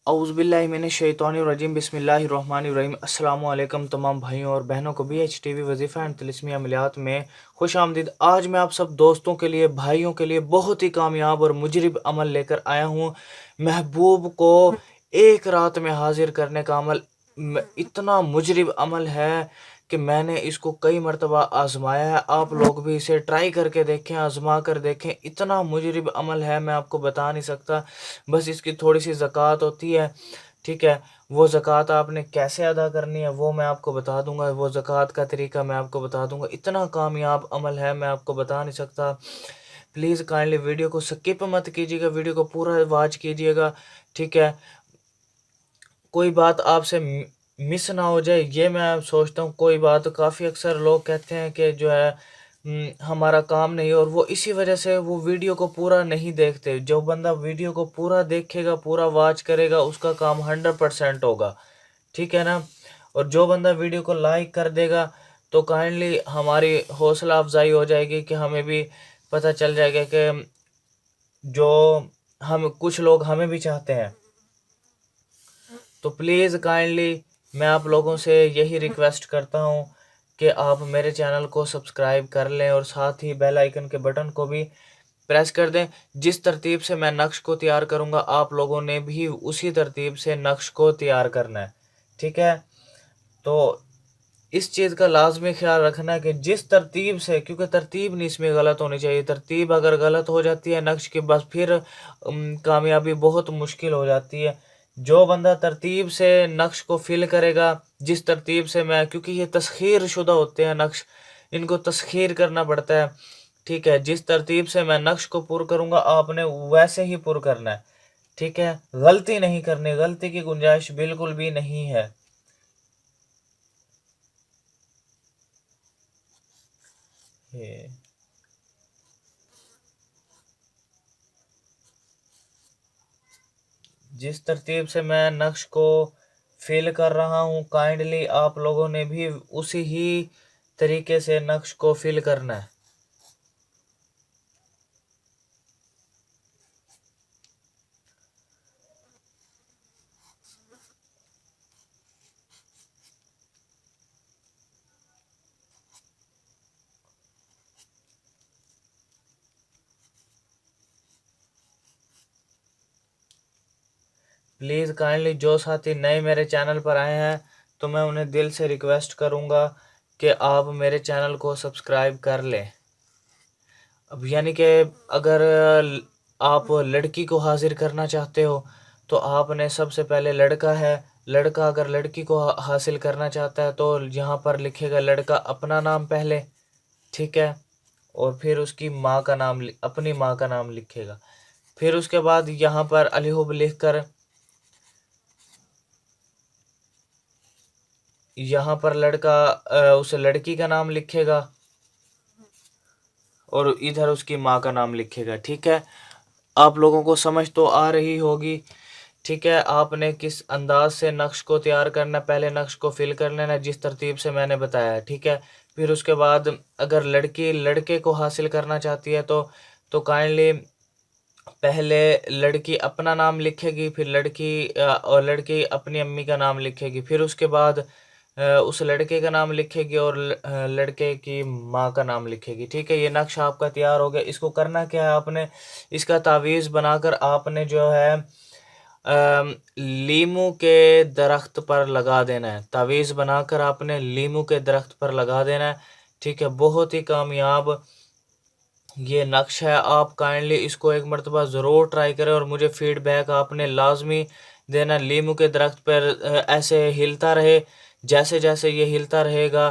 औज़ु बिल्लाहि मिनश शैतानिर रजीम बिस्मिल्लाहिर रहमानिर रहीम। अस्सलामु अलैकुम तमाम भाइयों और बहनों को BHTV वजीफ़ा एंड तिलिस्मी अमलियात में खुश आमदीद। आज मैं आप सब दोस्तों के लिए, भाइयों के लिए बहुत ही कामयाब और मुजरिब अमल लेकर आया हूँ। महबूब को एक रात में हाजिर करने का अमल इतना मुजरिब अमल है कि मैंने इसको कई मरतबा आजमाया है। आप लोग भी इसे ट्राई करके देखें, आजमा कर देखें। इतना मुजरिब अमल है, मैं आपको बता नहीं सकता। बस इसकी थोड़ी सी ज़कात होती है, ठीक है। वो ज़कात आपने कैसे अदा करनी है वो मैं आपको बता दूंगा, वो ज़कात का तरीका मैं आपको बता दूंगा। इतना कामयाब अमल है, मैं आपको बता नहीं सकता। प्लीज़ काइंडली वीडियो को स्किप मत कीजिएगा, वीडियो को पूरा वॉच कीजिएगा, ठीक है। कोई बात आपसे मिस ना हो जाए, ये मैं सोचता हूँ। कोई बात, काफ़ी अक्सर लोग कहते हैं कि जो है हमारा काम नहीं, और वो इसी वजह से वो वीडियो को पूरा नहीं देखते। जो बंदा वीडियो को पूरा देखेगा, पूरा वॉच करेगा, उसका काम 100% होगा, ठीक है ना। और जो बंदा वीडियो को लाइक कर देगा तो काइंडली हमारी हौसला अफजाई हो जाएगी कि हमें भी पता चल जाएगा कि जो हम कुछ लोग हमें भी चाहते हैं। तो प्लीज़ काइंडली मैं आप लोगों से यही रिक्वेस्ट करता हूँ कि आप मेरे चैनल को सब्सक्राइब कर लें और साथ ही बेल आइकन के बटन को भी प्रेस कर दें। जिस तरतीब से मैं नक्श को तैयार करूँगा, आप लोगों ने भी उसी तरतीब से नक्श को तैयार करना है, ठीक है। तो इस चीज़ का लाजमी ख्याल रखना है कि जिस तरतीब से, क्योंकि तरतीब नहीं इसमें गलत होनी चाहिए। तरतीब अगर गलत हो जाती है नक्श की, बस फिर कामयाबी बहुत मुश्किल हो जाती है। जो बंदा तरतीब से नक्श को फिल करेगा, जिस तरतीब से मैं, क्योंकि ये तस्खीर शुदा होते हैं नक्श, इनको तस्खीर करना पड़ता है, ठीक है। जिस तरतीब से मैं नक्श को पुर करूँगा, आपने वैसे ही पुर करना है, ठीक है। गलती नहीं करनी, गलती की गुंजाइश बिल्कुल भी नहीं है। जिस तरतीब से मैं नक्श को फिल कर रहा हूँ, काइंडली आप लोगों ने भी उसी ही तरीके से नक्श को फिल करना है। प्लीज़ काइंडली जो साथी नए मेरे चैनल पर आए हैं, तो मैं उन्हें दिल से रिक्वेस्ट करूँगा कि आप मेरे चैनल को सब्सक्राइब कर लें। अब यानी कि अगर आप लड़की को हाजिर करना चाहते हो, तो आपने सबसे पहले, लड़का है, लड़का अगर लड़की को हासिल करना चाहता है तो यहाँ पर लिखेगा लड़का अपना नाम पहले, ठीक है। और फिर उसकी माँ का नाम, अपनी माँ का नाम लिखेगा। फिर उसके बाद यहाँ पर अलीहुब लिख कर यहाँ पर लड़का उस लड़की का नाम लिखेगा और इधर उसकी माँ का नाम लिखेगा, ठीक है। आप लोगों को समझ तो आ रही होगी, ठीक है। आपने किस अंदाज से नक्श को तैयार करना, पहले नक्श को फिल कर लेना जिस तरतीब से मैंने बताया, ठीक है। फिर उसके बाद अगर लड़की लड़के को हासिल करना चाहती है तो काइंडली पहले लड़की अपना नाम लिखेगी, फिर लड़की अपनी अम्मी का नाम लिखेगी, फिर उसके बाद उस लड़के का नाम लिखेगी और लड़के की माँ का नाम लिखेगी, ठीक है। ये नक्शा आपका तैयार हो गया। इसको करना क्या है, आपने इसका तावीज़ बनाकर आपने जो है लीमू के दरख्त पर लगा देना है। तावीज़ बनाकर आपने लीमू के दरख्त पर लगा देना है, ठीक है। बहुत ही कामयाब ये नक्शा है। आप काइंडली इसको एक मरतबा ज़रूर ट्राई करें और मुझे फ़ीडबैक आपने लाजमी देना। लीमू के दरख्त पर ऐसे हिलता रहे, जैसे जैसे ये हिलता रहेगा,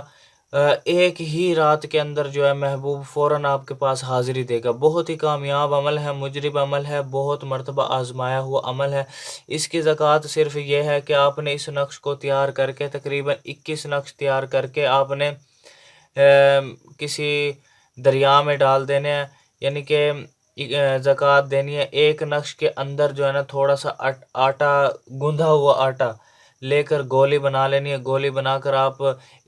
एक ही रात के अंदर जो है महबूब फ़ौरन आपके पास हाज़िरी देगा। बहुत ही कामयाब अमल है, मुजरिब अमल है, बहुत मरतबा आज़माया हुआ अमल है। इसकी ज़कात सिर्फ़ ये है कि आपने इस नक्श को तैयार करके, तकरीबन 21 नक्श तैयार करके आपने किसी दरिया में डाल देने हैं, यानी कि ज़कात देनी है। एक नक्श के अंदर जो है ना, थोड़ा सा आटा, गूंधा हुआ आटा लेकर गोली बना लेनी है। गोली बनाकर आप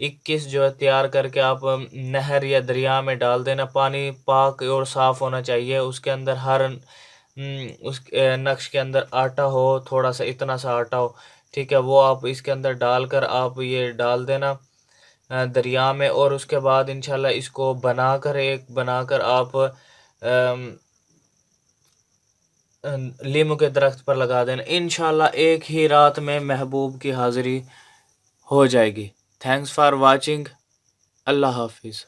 21 जो है तैयार करके आप नहर या दरिया में डाल देना। पानी पाक और साफ़ होना चाहिए, उसके अंदर हर اس نقش کے اندر آٹا ہو، تھوڑا سا اتنا سا آٹا ہو، ٹھیک ہے، وہ آپ اس کے اندر ڈال کر آپ یہ ڈال دینا دریا میں، اور اس کے بعد انشاءاللہ اس کو بنا کر آپ لیمو کے درخت پر لگا دینا، انشاءاللہ ایک ہی رات میں محبوب کی حاضری ہو جائے گی۔ تھینکس فار واچنگ، اللہ حافظ۔